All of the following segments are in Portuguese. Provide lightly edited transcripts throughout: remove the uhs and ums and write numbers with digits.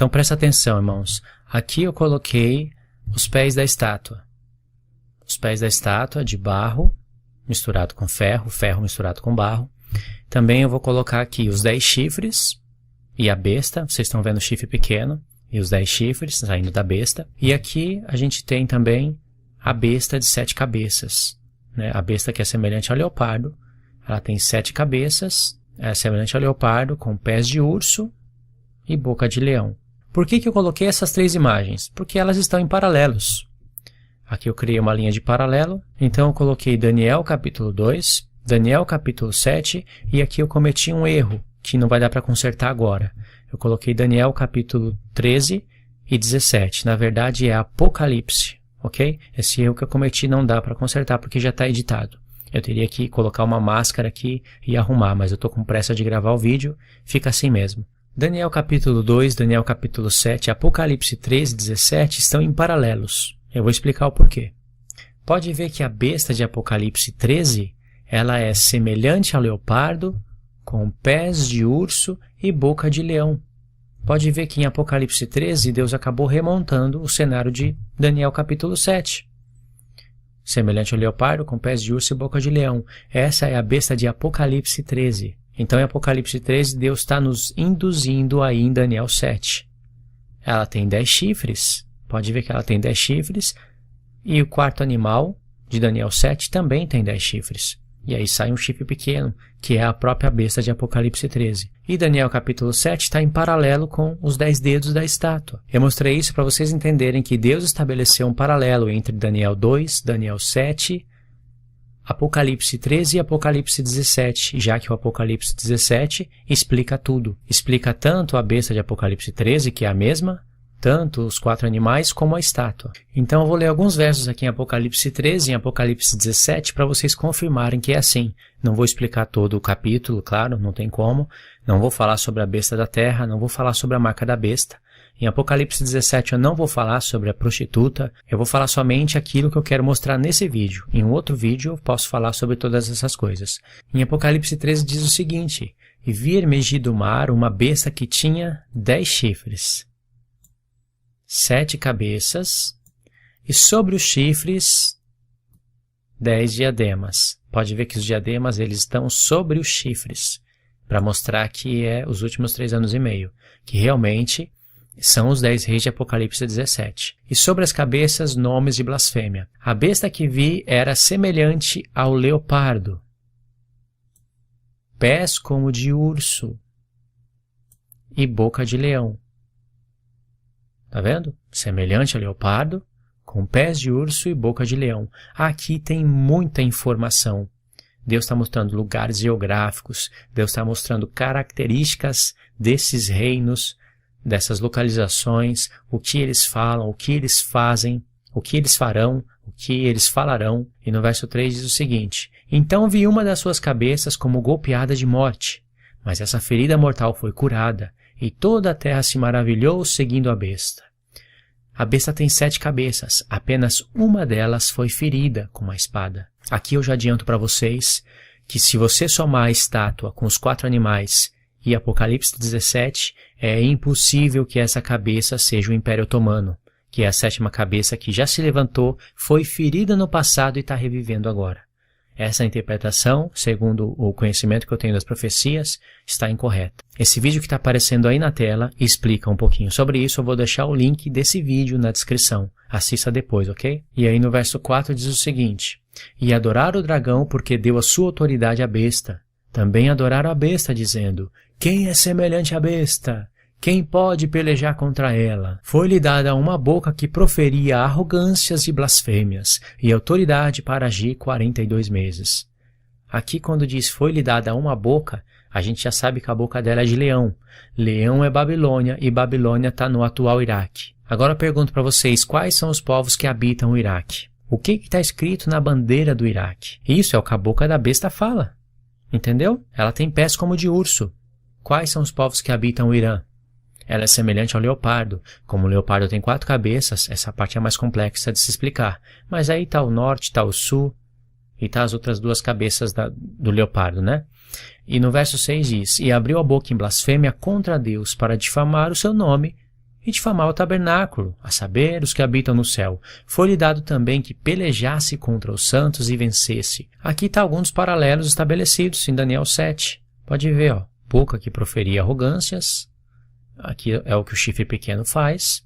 Então presta atenção, irmãos. Aqui eu coloquei os pés da estátua. Os pés da estátua de barro misturado com ferro, ferro misturado com barro. Também eu vou colocar aqui os 10 chifres e a besta. Vocês estão vendo o chifre pequeno e os 10 chifres saindo da besta. E aqui a gente tem também a besta de 7 cabeças, né? A besta que é semelhante ao leopardo. Ela tem 7 cabeças, é semelhante ao leopardo, com pés de urso e boca de leão. Por que eu coloquei essas 3 imagens? Porque elas estão em paralelos. Aqui eu criei uma linha de paralelo, então eu coloquei Daniel capítulo 2, Daniel capítulo 7, e aqui eu cometi um erro, que não vai dar para consertar agora. Eu coloquei Daniel capítulo 13 e 17, na verdade é Apocalipse, ok? Esse erro que eu cometi não dá para consertar porque já está editado. Eu teria que colocar uma máscara aqui e arrumar, mas eu estou com pressa de gravar o vídeo, fica assim mesmo. Daniel capítulo 2, Daniel capítulo 7, Apocalipse 13 e 17 estão em paralelos. Eu vou explicar o porquê. Pode ver que a besta de Apocalipse 13, ela é semelhante ao leopardo, com pés de urso e boca de leão. Pode ver que em Apocalipse 13, Deus acabou remontando o cenário de Daniel capítulo 7. Semelhante ao leopardo, com pés de urso e boca de leão. Essa é a besta de Apocalipse 13. Então, em Apocalipse 13, Deus está nos induzindo aí em Daniel 7. Ela tem 10 chifres. Pode ver que ela tem 10 chifres. E o quarto animal de Daniel 7 também tem 10 chifres. E aí sai um chifre pequeno, que é a própria besta de Apocalipse 13. E Daniel capítulo 7 está em paralelo com os 10 dedos da estátua. Eu mostrei isso para vocês entenderem que Deus estabeleceu um paralelo entre Daniel 2, Daniel 7, Apocalipse 13 e Apocalipse 17, já que o Apocalipse 17 explica tudo. Explica tanto a besta de Apocalipse 13, que é a mesma, tanto os 4 animais como a estátua. Então eu vou ler alguns versos aqui em Apocalipse 13 e em Apocalipse 17 para vocês confirmarem que é assim. Não vou explicar todo o capítulo, claro, não tem como. Não vou falar sobre a besta da terra, não vou falar sobre a marca da besta. Em Apocalipse 17 eu não vou falar sobre a prostituta, eu vou falar somente aquilo que eu quero mostrar nesse vídeo. Em um outro vídeo eu posso falar sobre todas essas coisas. Em Apocalipse 13 diz o seguinte: E vi emergir do mar uma besta que tinha 10 chifres, 7 cabeças, e sobre os chifres 10 diademas. Pode ver que os diademas eles estão sobre os chifres, para mostrar que é os últimos 3 anos e meio, que realmente são os 10 reis de Apocalipse 17. E sobre as cabeças, nomes de blasfêmia. A besta que vi era semelhante ao leopardo, pés como de urso e boca de leão. Tá vendo? Semelhante ao leopardo, com pés de urso e boca de leão. Aqui tem muita informação. Deus está mostrando lugares geográficos, Deus está mostrando características desses reinos, dessas localizações, o que eles falam, o que eles fazem, o que eles farão, o que eles falarão. E no verso 3 diz o seguinte: Então vi uma das suas cabeças como golpeada de morte, mas essa ferida mortal foi curada, e toda a terra se maravilhou seguindo a besta. A besta tem 7 cabeças, apenas uma delas foi ferida com uma espada. Aqui eu já adianto para vocês que se você somar a estátua com os 4 animais e Apocalipse 17, é impossível que essa cabeça seja o Império Otomano, que é a 7ª cabeça que já se levantou, foi ferida no passado e está revivendo agora. Essa interpretação, segundo o conhecimento que eu tenho das profecias, está incorreta. Esse vídeo que está aparecendo aí na tela explica um pouquinho sobre isso. Eu vou deixar o link desse vídeo na descrição. Assista depois, ok? E aí no verso 4 diz o seguinte: E adoraram o dragão porque deu a sua autoridade à besta. Também adoraram a besta, dizendo: Quem é semelhante à besta? Quem pode pelejar contra ela? Foi-lhe dada uma boca que proferia arrogâncias e blasfêmias, e autoridade para agir 42 meses. Aqui quando diz foi-lhe dada uma boca, a gente já sabe que a boca dela é de leão. Leão é Babilônia, e Babilônia está no atual Iraque. Agora eu pergunto para vocês, quais são os povos que habitam o Iraque? O que está escrito na bandeira do Iraque? Isso é o que a boca da besta fala. Entendeu? Ela tem pés como de urso. Quais são os povos que habitam o Irã? Ela é semelhante ao leopardo. Como o leopardo tem 4 cabeças, essa parte é mais complexa de se explicar. Mas aí está o norte, está o sul e está as outras 2 cabeças do leopardo, né? E no verso 6 diz: E abriu a boca em blasfêmia contra Deus para difamar o seu nome e difamar o tabernáculo, a saber, os que habitam no céu. Foi-lhe dado também que pelejasse contra os santos e vencesse. Aqui está alguns paralelos estabelecidos em Daniel 7. Pode ver, ó, boca que proferia arrogâncias, aqui é o que o chifre pequeno faz,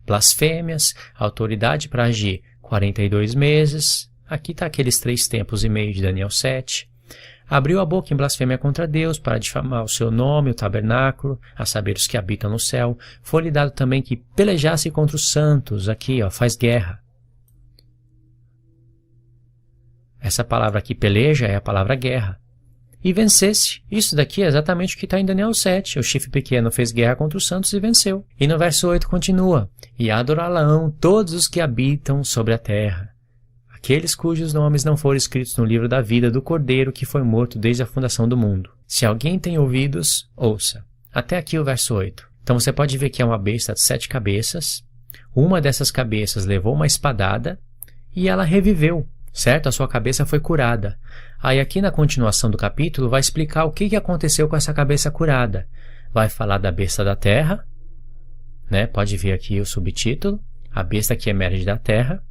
blasfêmias, autoridade para agir 42 meses, aqui está aqueles 3 tempos e meio de Daniel 7. Abriu a boca em blasfêmia contra Deus para difamar o seu nome, o tabernáculo, a saber os que habitam no céu. Foi-lhe dado também que pelejasse contra os santos, aqui, ó, faz guerra. Essa palavra aqui, peleja, é a palavra guerra. E vencesse. Isso daqui é exatamente o que está em Daniel 7. O chifre pequeno fez guerra contra os santos e venceu. E no verso 8 continua: e adorá-la-ão todos os que habitam sobre a terra, aqueles cujos nomes não foram escritos no livro da vida do Cordeiro que foi morto desde a fundação do mundo. Se alguém tem ouvidos, ouça. Até aqui o verso 8. Então você pode ver que é uma besta de 7 cabeças. Uma dessas cabeças levou uma espadada e ela reviveu, certo? A sua cabeça foi curada. Aí aqui na continuação do capítulo vai explicar o que aconteceu com essa cabeça curada. Vai falar da besta da terra, né? Pode ver aqui o subtítulo, a besta que emerge da terra,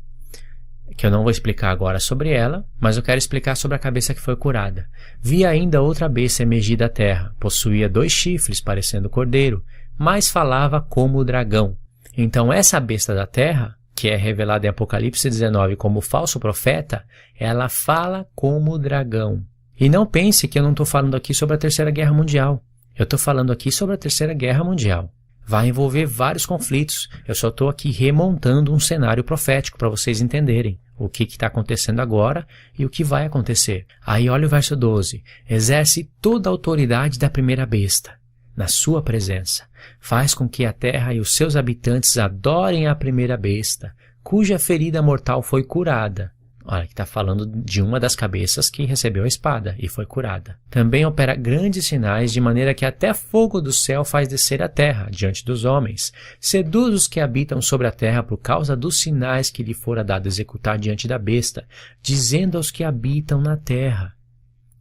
que eu não vou explicar agora sobre ela, mas eu quero explicar sobre a cabeça que foi curada. Vi ainda outra besta emergir da terra, possuía 2 chifres, parecendo cordeiro, mas falava como o dragão. Então essa besta da terra, que é revelada em Apocalipse 19 como falso profeta, ela fala como o dragão. E não pense que eu não estou falando aqui sobre a Terceira Guerra Mundial. Eu estou falando aqui sobre a Terceira Guerra Mundial. Vai envolver vários conflitos. Eu só estou aqui remontando um cenário profético para vocês entenderem o que está acontecendo agora e o que vai acontecer. Aí olha o verso 12. Exerce toda a autoridade da primeira besta na sua presença. Faz com que a terra e os seus habitantes adorem a primeira besta, cuja ferida mortal foi curada. Olha, que está falando de uma das cabeças que recebeu a espada e foi curada. Também opera grandes sinais, de maneira que até fogo do céu faz descer a terra diante dos homens. Seduz os que habitam sobre a terra por causa dos sinais que lhe fora dado executar diante da besta, dizendo aos que habitam na terra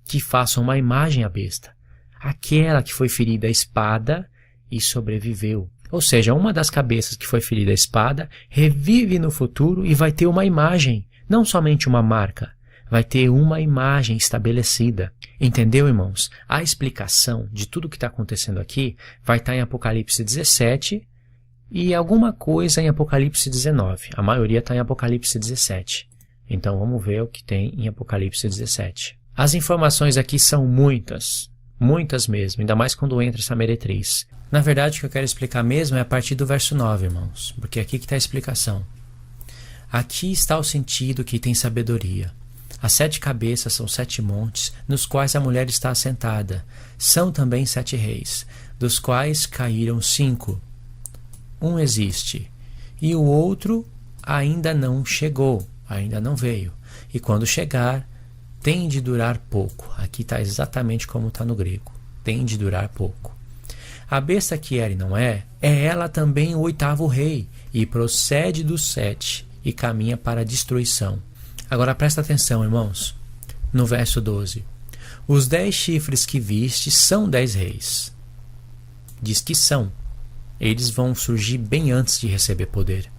que façam uma imagem à besta, aquela que foi ferida a espada e sobreviveu. Ou seja, uma das cabeças que foi ferida a espada revive no futuro e vai ter uma imagem. Não somente uma marca, vai ter uma imagem estabelecida. Entendeu, irmãos? A explicação de tudo o que está acontecendo aqui vai estar em Apocalipse 17 e alguma coisa em Apocalipse 19. A maioria está em Apocalipse 17. Então vamos ver o que tem em Apocalipse 17. As informações aqui são muitas, muitas mesmo, ainda mais quando entra essa meretriz. Na verdade, o que eu quero explicar mesmo é a partir do verso 9, irmãos, porque é aqui que está a explicação. Aqui está o sentido que tem sabedoria. As 7 cabeças são 7 montes, nos quais a mulher está assentada. São também 7 reis, dos quais caíram 5. Um existe, e o outro ainda não chegou, ainda não veio. E quando chegar, tem de durar pouco. Aqui está exatamente como está no grego. Tem de durar pouco. A besta que era e não é ela também o 8º rei, e procede dos 7. E caminha para a destruição. Agora presta atenção, irmãos, no verso 12. Os 10 chifres que viste são 10 reis. Diz que são. Eles vão surgir bem antes de receber poder.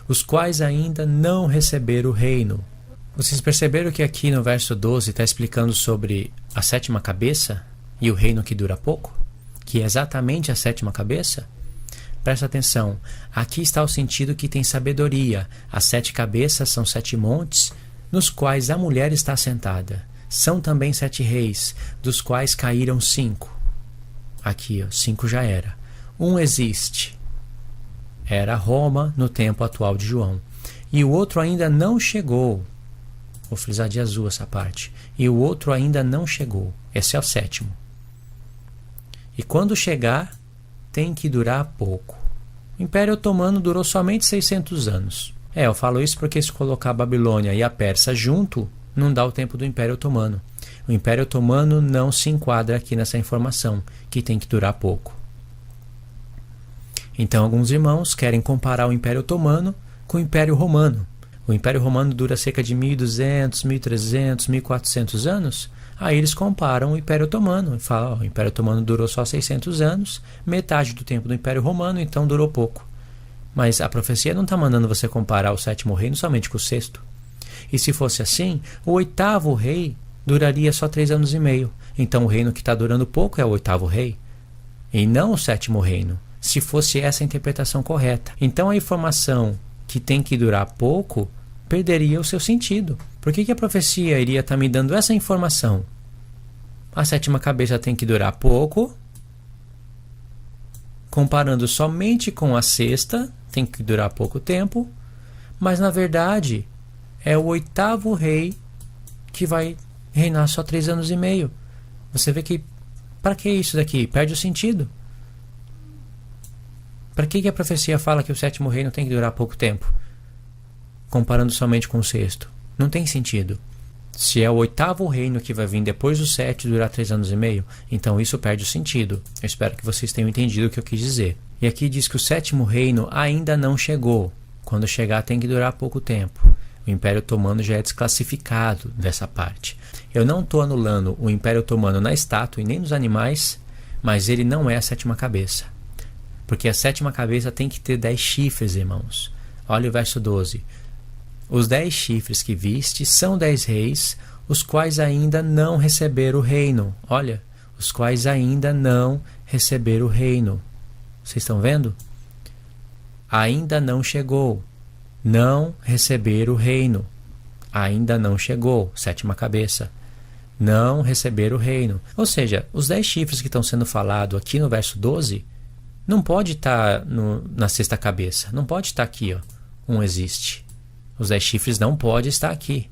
Os quais ainda não receberam o reino. Vocês perceberam que aqui no verso 12 está explicando sobre a 7ª cabeça e o reino que dura pouco? Que é exatamente a 7ª cabeça? Presta atenção, aqui está o sentido que tem sabedoria. As 7 cabeças são 7 montes, nos quais a mulher está sentada. São também 7 reis, dos quais caíram 5. Aqui, 5 já era. Um existe. Era Roma no tempo atual de João. E o outro ainda não chegou. Vou frisar de azul essa parte. E o outro ainda não chegou. Esse é o 7º. E quando chegar, tem que durar pouco. O Império Otomano durou somente 600 anos. Eu falo isso porque se colocar a Babilônia e a Pérsia junto, não dá o tempo do Império Otomano. O Império Otomano não se enquadra aqui nessa informação, que tem que durar pouco. Então alguns irmãos querem comparar o Império Otomano com o Império Romano. O Império Romano dura cerca de 1.200, 1.300, 1.400 anos. Aí eles comparam o Império Otomano e falam, o Império Otomano durou só 600 anos, metade do tempo do Império Romano, então durou pouco. Mas a profecia não está mandando você comparar o 7º reino somente com o 6º. E se fosse assim, o 8º rei duraria só 3 anos e meio. Então o reino que está durando pouco é o 8º rei, e não o 7º reino, se fosse essa a interpretação correta. Então a informação que tem que durar pouco perderia o seu sentido. Por que a profecia iria estar me dando essa informação? A 7ª cabeça tem que durar pouco, comparando somente com a 6ª, tem que durar pouco tempo, mas na verdade é o 8º rei que vai reinar só 3 anos e meio. Você vê que, para que isso daqui? Perde o sentido. Para que a profecia fala que o 7º reino tem que durar pouco tempo, comparando somente com o 6º? Não tem sentido. Se é o 8º reino que vai vir depois do 7 e durar 3 anos e meio, então isso perde o sentido. Eu espero que vocês tenham entendido o que eu quis dizer. E aqui diz que o 7º reino ainda não chegou. Quando chegar tem que durar pouco tempo. O Império Otomano já é desclassificado dessa parte. Eu não estou anulando o Império Otomano na estátua e nem nos animais, mas ele não é a 7ª cabeça. Porque a 7ª cabeça tem que ter 10 chifres, irmãos. Olha o verso 12. Os 10 chifres que viste são 10 reis, os quais ainda não receberam o reino. Olha, os quais ainda não receberam o reino. Vocês estão vendo? Ainda não chegou. Não receberam o reino. Ainda não chegou. 7ª cabeça. Não receberam o reino. Ou seja, os 10 chifres que estão sendo falados aqui no verso 12, não pode estar na 6ª cabeça. Não pode estar aqui, ó. Um existe. Os 10 chifres não podem estar aqui.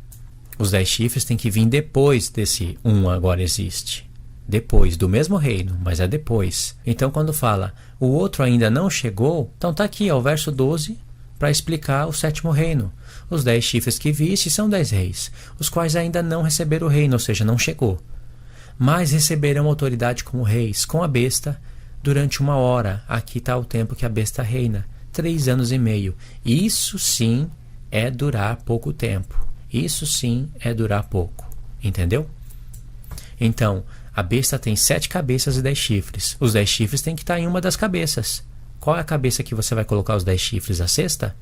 Os 10 chifres têm que vir depois desse agora existe. Depois, do mesmo reino, mas é depois. Então, quando fala o outro ainda não chegou, então está aqui, ó, o verso 12, para explicar o 7º reino. Os 10 chifres que viste são 10 reis, os quais ainda não receberam o reino, ou seja, não chegou. Mas receberão autoridade como reis, com a besta, durante 1 hora. Aqui está o tempo que a besta reina, 3 anos e meio. Isso sim é durar pouco tempo. Isso sim é durar pouco. Entendeu? Então, a besta tem 7 cabeças e 10 chifres. Os 10 chifres têm que estar em uma das cabeças. Qual é a cabeça que você vai colocar os 10 chifres? A 6ª?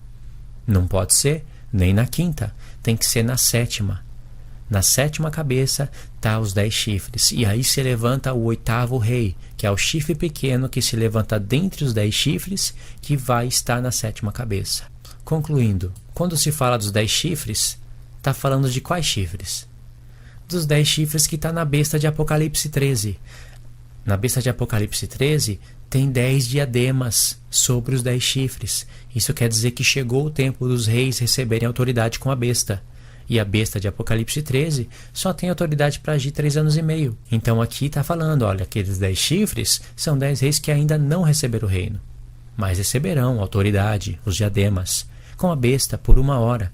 Não pode ser, nem na 5ª. Tem que ser na 7ª. Na 7ª cabeça está os 10 chifres. E aí se levanta o 8º rei, que é o chifre pequeno que se levanta dentre os 10 chifres, que vai estar na 7ª cabeça. Concluindo, quando se fala dos 10 chifres, está falando de quais chifres? Dos 10 chifres que está na besta de Apocalipse 13. Na besta de Apocalipse 13 tem 10 diademas sobre os 10 chifres. Isso quer dizer que chegou o tempo dos reis receberem autoridade com a besta. E a besta de Apocalipse 13 só tem autoridade para agir 3 anos e meio. Então aqui está falando, olha, aqueles 10 chifres são 10 reis que ainda não receberam o reino, mas receberão autoridade, os diademas, com a besta por 1 hora.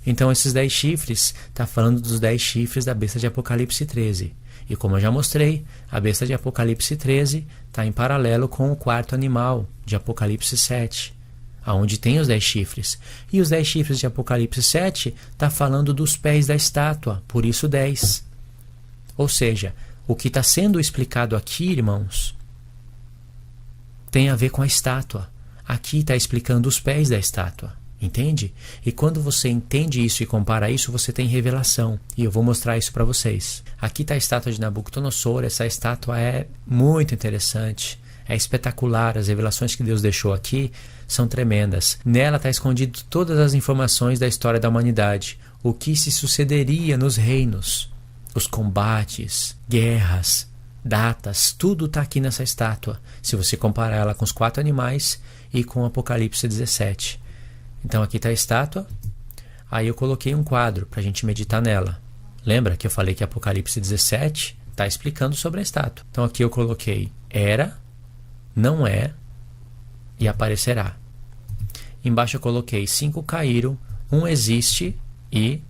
Então esses 10 chifres, está falando dos 10 chifres da besta de Apocalipse 13. E como eu já mostrei, a besta de Apocalipse 13 está em paralelo com o 4º animal de Apocalipse 7, aonde tem os 10 chifres. E os 10 chifres de Apocalipse 7 está falando dos pés da estátua, por isso 10. Ou seja, o que está sendo explicado aqui, irmãos, tem a ver com a estátua. Aqui está explicando os pés da estátua, entende? E quando você entende isso e compara isso, você tem revelação. E eu vou mostrar isso para vocês. Aqui está a estátua de Nabucodonosor. Essa estátua é muito interessante, é espetacular. As revelações que Deus deixou aqui são tremendas. Nela está escondido todas as informações da história da humanidade, o que se sucederia nos reinos, os combates, guerras, datas, tudo está aqui nessa estátua, se você comparar ela com os 4 animais e com Apocalipse 17. Então aqui está a estátua, aí eu coloquei um quadro para a gente meditar nela. Lembra que eu falei que Apocalipse 17 está explicando sobre a estátua? Então aqui eu coloquei era, não é e aparecerá. Embaixo eu coloquei 5 caíram, 1 existe e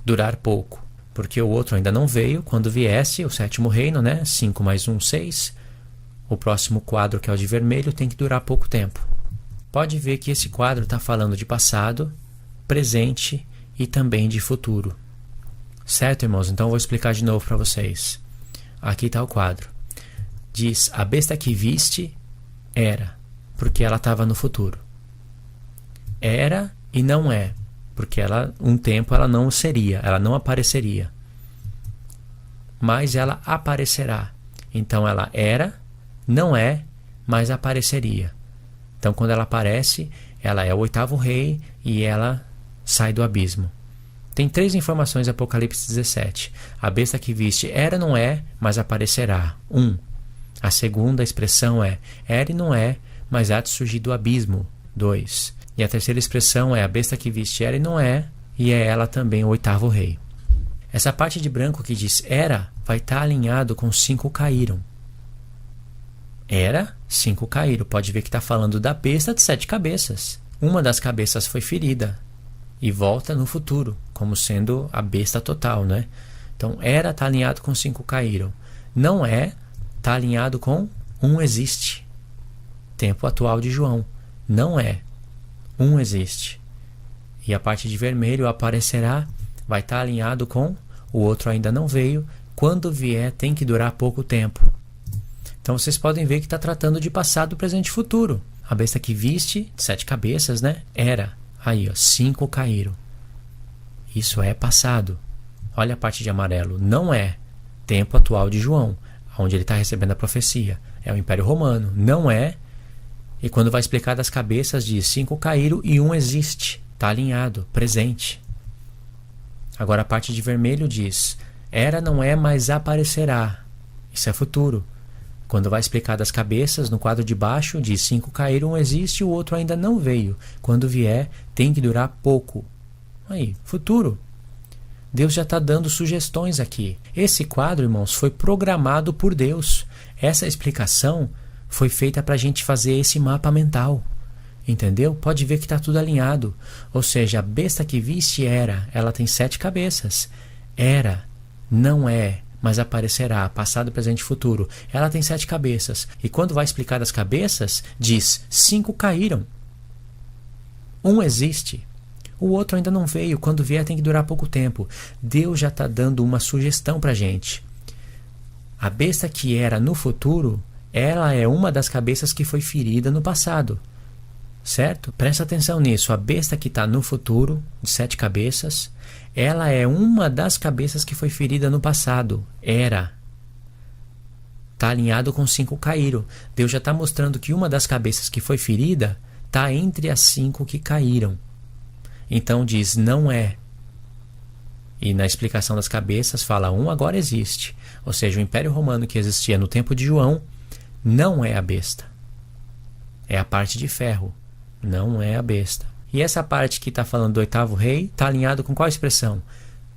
durar pouco. Porque o outro ainda não veio. Quando viesse o 7º reino, né? 5 mais 1, 6. O próximo quadro, que é o de vermelho, tem que durar pouco tempo. Pode ver que esse quadro está falando de passado, presente e também de futuro. Certo, irmãos? Então eu vou explicar de novo para vocês. Aqui está o quadro. Diz, a besta que viste era, porque ela estava no futuro. era e não é, porque um tempo ela não seria, ela não apareceria. Mas ela aparecerá. Então ela era, não é, mas apareceria. Então quando ela aparece, ela é o 8º rei e ela sai do abismo. Tem 3 informações em Apocalipse 17. A besta que viste era, não é, mas aparecerá. 1. A segunda expressão é era e não é, mas há de surgir do abismo. 2. E a terceira expressão é a besta que viste era e não é, e é ela também o 8º rei. Essa parte de branco que diz era vai estar alinhado com 5 caíram. Era, 5 caíram. Pode ver que está falando da besta de 7 cabeças. Uma das cabeças foi ferida e volta no futuro, como sendo a besta total, né? Então, era está alinhado com 5 caíram. Não é, está alinhado com 1 existe. Tempo atual de João. Não é. 1 existe. E a parte de vermelho aparecerá, vai estar alinhado com o outro ainda não veio. Quando vier, tem que durar pouco tempo. Então vocês podem ver que está tratando de passado, presente e futuro. A besta que viste, de 7 cabeças, né? Era. Aí, ó, 5 caíram. Isso é passado. Olha a parte de amarelo. Não é. Tempo atual de João, onde ele está recebendo a profecia. É o Império Romano. Não é. E quando vai explicar das cabeças, diz 5 caíram e 1 existe. Está alinhado, presente. Agora a parte de vermelho diz era, não é, mas aparecerá. Isso é futuro. Quando vai explicar das cabeças, no quadro de baixo, diz 5 caíram, 1 existe, o outro ainda não veio. Quando vier, tem que durar pouco. Aí, futuro. Deus já está dando sugestões aqui. Esse quadro, irmãos, foi programado por Deus. Essa explicação foi feita para a gente fazer esse mapa mental. Entendeu? Pode ver que está tudo alinhado. Ou seja, a besta que viste era, ela tem 7 cabeças. Era, não é, mas aparecerá, passado, presente e futuro. Ela tem 7 cabeças. E quando vai explicar das cabeças, diz 5 caíram. 1 existe. O outro ainda não veio. Quando vier tem que durar pouco tempo. Deus já está dando uma sugestão para a gente. A besta que era no futuro, ela é uma das cabeças que foi ferida no passado. Certo? Presta atenção nisso. A besta que está no futuro, de 7 cabeças, ela é uma das cabeças que foi ferida no passado. Era. Está alinhado com 5 caíram. Deus já está mostrando que uma das cabeças que foi ferida está entre as 5 que caíram. Então diz, não é. E na explicação das cabeças fala, 1 agora existe. Ou seja, o Império Romano que existia no tempo de João não é a besta. É a parte de ferro. Não é a besta. E essa parte que está falando do 8º rei está alinhado com qual expressão?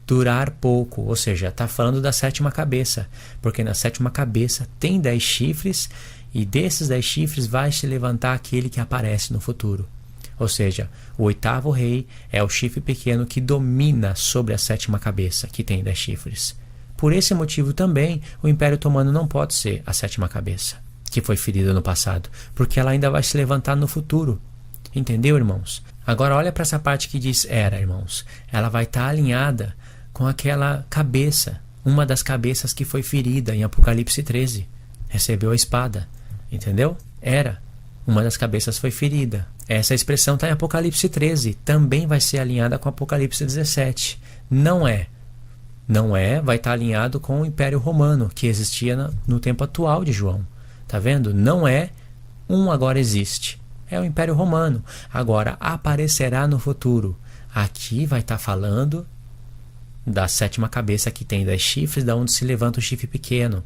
Durar pouco, ou seja, está falando da 7ª cabeça, porque na 7ª cabeça tem 10 chifres e desses 10 chifres vai se levantar aquele que aparece no futuro. Ou seja, o 8º rei é o chifre pequeno que domina sobre a 7ª cabeça, que tem 10 chifres. Por esse motivo também, o Império Otomano não pode ser a 7ª cabeça, que foi ferida no passado, porque ela ainda vai se levantar no futuro. Entendeu, irmãos? Agora olha para essa parte que diz era, irmãos. Ela vai estar alinhada com aquela cabeça, uma das cabeças que foi ferida em Apocalipse 13. Recebeu a espada. Entendeu? Era. Uma das cabeças foi ferida. Essa expressão está em Apocalipse 13. Também vai ser alinhada com Apocalipse 17. Não é. Não é, vai estar alinhado com o Império Romano, que existia no tempo atual de João. Tá vendo? Não é, 1 agora existe. É o Império Romano. Agora aparecerá no futuro. Aqui vai estar falando da 7ª cabeça que tem 10 chifres, da onde se levanta o chifre pequeno.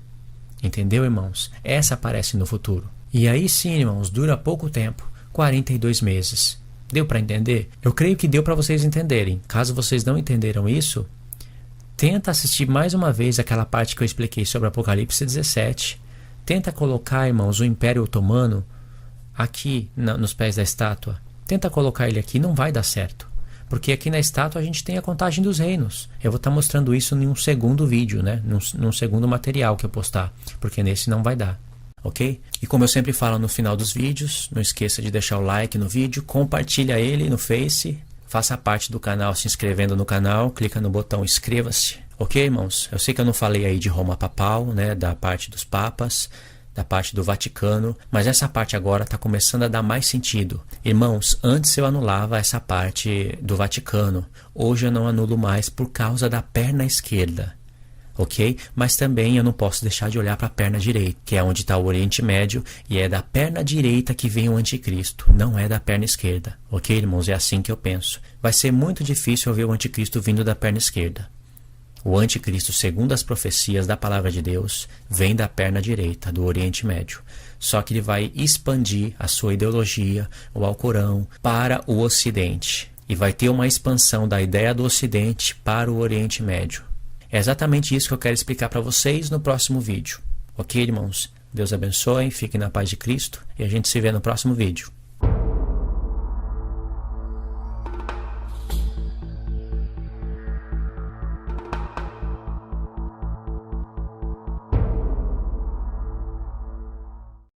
Entendeu, irmãos? Essa aparece no futuro. E aí sim, irmãos, dura pouco tempo, 42 meses. Deu para entender? Eu creio que deu para vocês entenderem. Caso vocês não entenderam isso, tenta assistir mais uma vez aquela parte que eu expliquei sobre Apocalipse 17. Tenta colocar, irmãos, o Império Otomano aqui nos pés da estátua. Tenta colocar ele aqui, não vai dar certo. Porque aqui na estátua a gente tem a contagem dos reinos. Eu vou estar mostrando isso em um segundo vídeo, né? Num segundo material que eu postar. Porque nesse não vai dar. Ok? E como eu sempre falo no final dos vídeos, não esqueça de deixar o like no vídeo, compartilha ele no Face, faça parte do canal se inscrevendo no canal, clica no botão inscreva-se. Ok, irmãos? Eu sei que eu não falei aí de Roma Papal, né? Da parte dos papas, da parte do Vaticano, mas essa parte agora está começando a dar mais sentido. Irmãos, antes eu anulava essa parte do Vaticano, hoje eu não anulo mais por causa da perna esquerda. Ok? Mas também eu não posso deixar de olhar para a perna direita, que é onde está o Oriente Médio, e é da perna direita que vem o anticristo, não é da perna esquerda. Ok, irmãos? É assim que eu penso. Vai ser muito difícil ver o anticristo vindo da perna esquerda. O anticristo, segundo as profecias da palavra de Deus, vem da perna direita, do Oriente Médio. Só que ele vai expandir a sua ideologia, o Alcorão, para o Ocidente. E vai ter uma expansão da ideia do Ocidente para o Oriente Médio. É exatamente isso que eu quero explicar para vocês no próximo vídeo. Ok, irmãos? Deus abençoe, fiquem na paz de Cristo e a gente se vê no próximo vídeo.